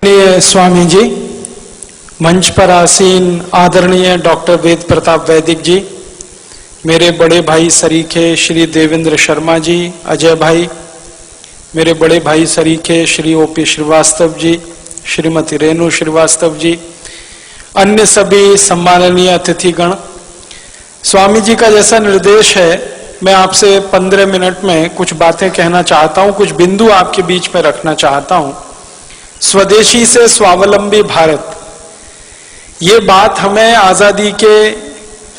स्वामी जी, मंच पर आसीन आदरणीय डॉक्टर वेद प्रताप वैदिक जी, मेरे बड़े भाई सरीखे श्री देवेंद्र शर्मा जी, अजय भाई, मेरे बड़े भाई सरीखे श्री ओपी श्रीवास्तव जी, श्रीमती रेणु श्रीवास्तव जी, अन्य सभी सम्माननीय अतिथिगण, स्वामी जी का जैसा निर्देश है, मैं आपसे 15 मिनट में कुछ बातें कहना चाहता हूं, कुछ बिंदु आपके बीच में रखना चाहता हूं। स्वदेशी से स्वावलंबी भारत, ये बात हमें आजादी के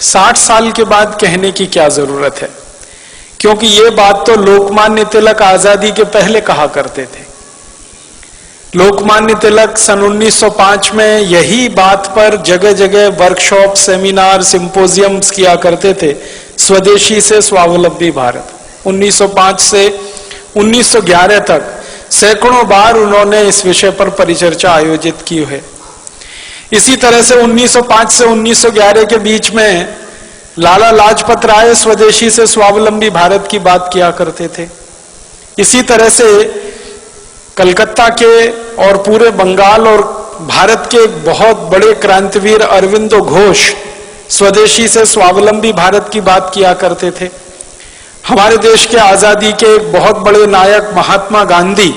60 साल के बाद कहने की क्या जरूरत है, क्योंकि ये बात तो लोकमान्य तिलक आजादी के पहले कहा करते थे। लोकमान्य तिलक सन 1905 में यही बात पर जगह जगह वर्कशॉप, सेमिनार, सिंपोजियम्स किया करते थे, स्वदेशी से स्वावलंबी भारत। 1905 से 1911 तक सैकड़ों बार उन्होंने इस विषय पर परिचर्चा आयोजित की है। इसी तरह से 1905 से 1911 के बीच में लाला लाजपत राय स्वदेशी से स्वावलंबी भारत की बात किया करते थे। इसी तरह से कलकत्ता के और पूरे बंगाल और भारत के बहुत बड़े क्रांतिवीर अरविंदो घोष स्वदेशी से स्वावलंबी भारत की बात किया करते थे। हमारे देश के आजादी के एक बहुत बड़े नायक महात्मा गांधी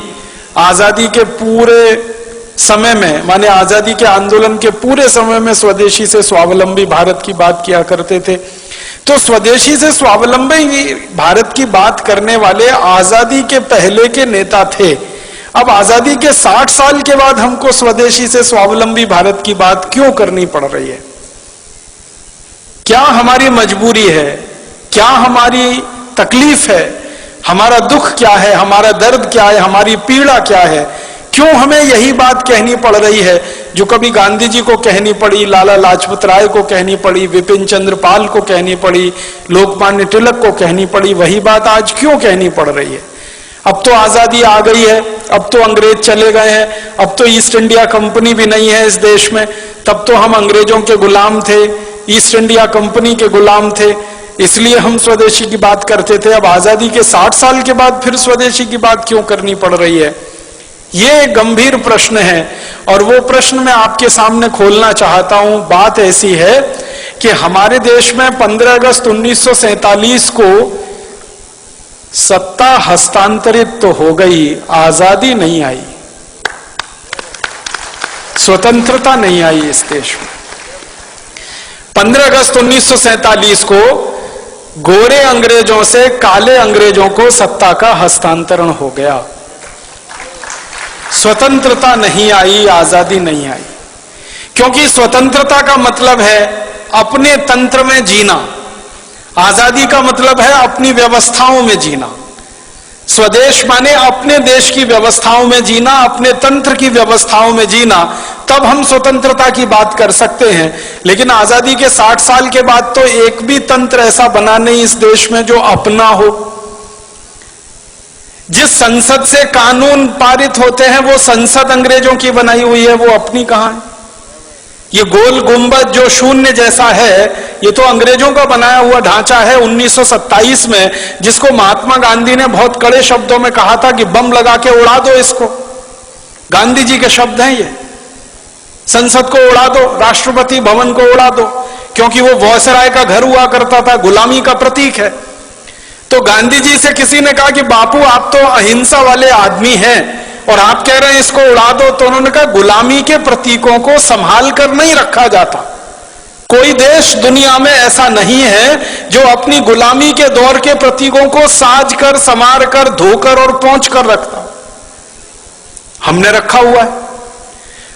आजादी के पूरे समय में, माने आजादी के आंदोलन के पूरे समय में स्वदेशी से स्वावलंबी भारत की बात किया करते थे। तो स्वदेशी से स्वावलंबी भारत की बात करने वाले आजादी के पहले के नेता थे। अब आजादी के 60 साल के बाद हमको स्वदेशी से स्वावलंबी भारत की बात क्यों करनी पड़ रही है? क्या हमारी मजबूरी है? क्या हमारी तकलीफ है? हमारा दुख क्या है? हमारा दर्द क्या है? हमारी पीड़ा क्या है? क्यों हमें यही बात कहनी पड़ रही है जो कभी गांधी जी को कहनी पड़ी, लाला लाजपत राय को कहनी पड़ी, विपिन चंद्र पाल को कहनी पड़ी, लोकमान्य तिलक को कहनी पड़ी, वही बात आज क्यों कहनी पड़ रही है? अब तो आजादी आ गई है, अब तो अंग्रेज चले गए हैं, अब तो ईस्ट इंडिया कंपनी भी नहीं है इस देश में, तब तो हम अंग्रेजों के गुलाम थे, ईस्ट इंडिया कंपनी के गुलाम थे, इसलिए हम स्वदेशी की बात करते थे। अब आजादी के 60 साल के बाद फिर स्वदेशी की बात क्यों करनी पड़ रही है? ये गंभीर प्रश्न है और वो प्रश्न मैं आपके सामने खोलना चाहता हूं। बात ऐसी है कि हमारे देश में 15 अगस्त 1947 को सत्ता हस्तांतरित तो हो गई, आजादी नहीं आई, स्वतंत्रता नहीं आई इस देश में। 15 अगस्त 1947 को गोरे अंग्रेजों से काले अंग्रेजों को सत्ता का हस्तांतरण हो गया। स्वतंत्रता नहीं आई, आजादी नहीं आई, क्योंकि स्वतंत्रता का मतलब है अपने तंत्र में जीना, आजादी का मतलब है अपनी व्यवस्थाओं में जीना। स्वदेश माने अपने देश की व्यवस्थाओं में जीना, अपने तंत्र की व्यवस्थाओं में जीना, तब हम स्वतंत्रता की बात कर सकते हैं। लेकिन आजादी के 60 साल के बाद तो एक भी तंत्र ऐसा बना नहीं इस देश में जो अपना हो। जिस संसद से कानून पारित होते हैं वो संसद अंग्रेजों की बनाई हुई है, वो अपनी कहां है? ये गोल गुंबद जो शून्य जैसा है, ये तो अंग्रेजों का बनाया हुआ ढांचा है 1927 में, जिसको महात्मा गांधी ने बहुत कड़े शब्दों में कहा था कि बम लगा के उड़ा दो इसको। गांधी जी के शब्द हैं ये। संसद को उड़ा दो, राष्ट्रपति भवन को उड़ा दो, क्योंकि वो वॉयसराय का घर हुआ करता था, गुलामी का प्रतीक है। तो गांधी जी से किसी ने कहा कि बापू आप तो अहिंसा वाले आदमी हैं और आप कह रहे हैं इसको उड़ा दो, तो उन्होंने कहा गुलामी के प्रतीकों को संभाल कर नहीं रखा जाता। कोई देश दुनिया में ऐसा नहीं है जो अपनी गुलामी के दौर के प्रतीकों को साज कर, संवार कर, धोकर और पोंछ कर रखता। हमने रखा हुआ है।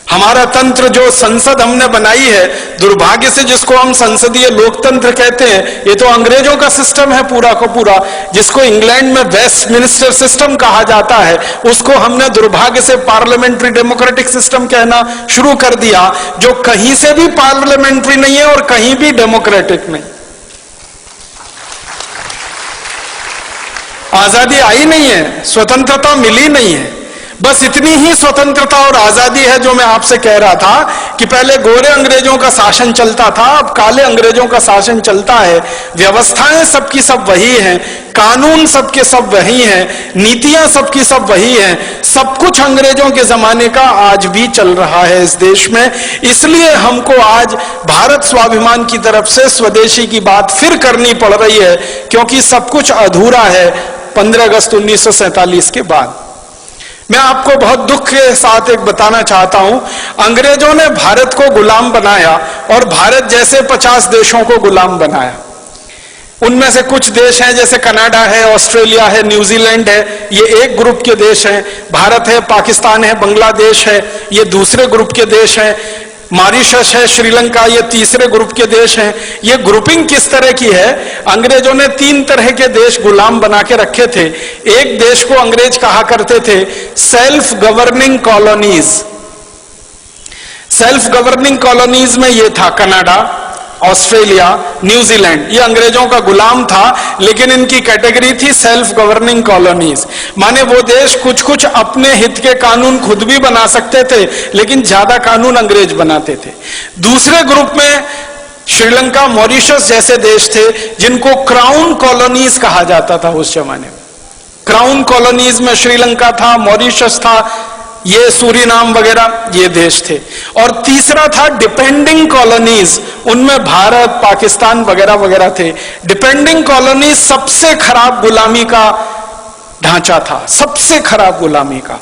हमारा तंत्र जो संसद हमने बनाई है, दुर्भाग्य से जिसको हम संसदीय लोकतंत्र कहते हैं, ये तो अंग्रेजों का सिस्टम है पूरा का पूरा, जिसको इंग्लैंड में वेस्टमिनिस्टर सिस्टम कहा जाता है, उसको हमने दुर्भाग्य से पार्लियामेंट्री डेमोक्रेटिक सिस्टम कहना शुरू कर दिया, जो कहीं से भी पार्लियामेंट्री नहीं है और कहीं भी डेमोक्रेटिक नहीं। आजादी आई नहीं है, स्वतंत्रता मिली नहीं है, बस इतनी ही स्वतंत्रता और आजादी है जो मैं आपसे कह रहा था कि पहले गोरे अंग्रेजों का शासन चलता था, अब काले अंग्रेजों का शासन चलता है। व्यवस्थाएं सबकी सब वही हैं, कानून सबके सब वही हैं, नीतियां सबकी सब वही हैं, सब कुछ अंग्रेजों के जमाने का आज भी चल रहा है इस देश में। इसलिए हमको आज भारत स्वाभिमान की तरफ से स्वदेशी की बात फिर करनी पड़ रही है, क्योंकि सब कुछ अधूरा है 15 अगस्त 1947 के बाद। मैं आपको बहुत दुख के साथ एक बताना चाहता हूं, अंग्रेजों ने भारत को गुलाम बनाया और भारत जैसे 50 देशों को गुलाम बनाया। उनमें से कुछ देश हैं जैसे कनाडा है, ऑस्ट्रेलिया है, न्यूजीलैंड है, ये एक ग्रुप के देश हैं। भारत है, पाकिस्तान है, बांग्लादेश है, ये दूसरे ग्रुप के देश हैं। मॉरिशस है, श्रीलंका, ये तीसरे ग्रुप के देश हैं। ये ग्रुपिंग किस तरह की है? अंग्रेजों ने 3 तरह के देश गुलाम बना के रखे थे। एक देश को अंग्रेज कहा करते थे self governing colonies. Self governing colonies में ये था कनाडा, ऑस्ट्रेलिया, न्यूजीलैंड, ये अंग्रेजों का गुलाम था, लेकिन इनकी कैटेगरी थी सेल्फ गवर्निंग कॉलोनीज। माने वो देश कुछ कुछ अपने हित के कानून खुद भी बना सकते थे, लेकिन ज्यादा कानून अंग्रेज बनाते थे। दूसरे ग्रुप में श्रीलंका, मॉरिशस जैसे देश थे जिनको क्राउन कॉलोनीज कहा जाता था उस जमाने में। क्राउन कॉलोनीज में श्रीलंका था, मॉरिशस था, ये सूरीनाम वगैरह ये देश थे। और तीसरा था डिपेंडिंग कॉलोनीज, उनमें भारत, पाकिस्तान वगैरह वगैरह थे। डिपेंडिंग कॉलोनीज सबसे खराब गुलामी का ढांचा था, सबसे खराब गुलामी का।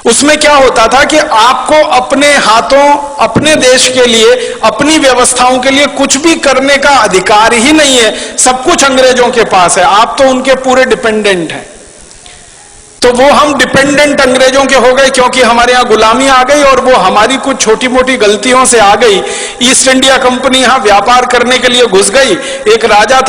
उसमें क्या होता था कि आपको अपने हाथों, अपने देश के लिए, अपनी व्यवस्थाओं के लिए कुछ भी करने का अधिकार ही नहीं है, सब कुछ अंग्रेजों के पास है, आप तो उनके पूरे डिपेंडेंट हैं। तो वो हम डिपेंडेंट अंग्रेजों के हो गए क्योंकि हमारे यहां गुलामी आ गई और वो हमारी कुछ छोटी मोटी गलतियों से आ गई। ईस्ट इंडिया कंपनी यहां व्यापार करने के लिए घुस गई, एक राजा था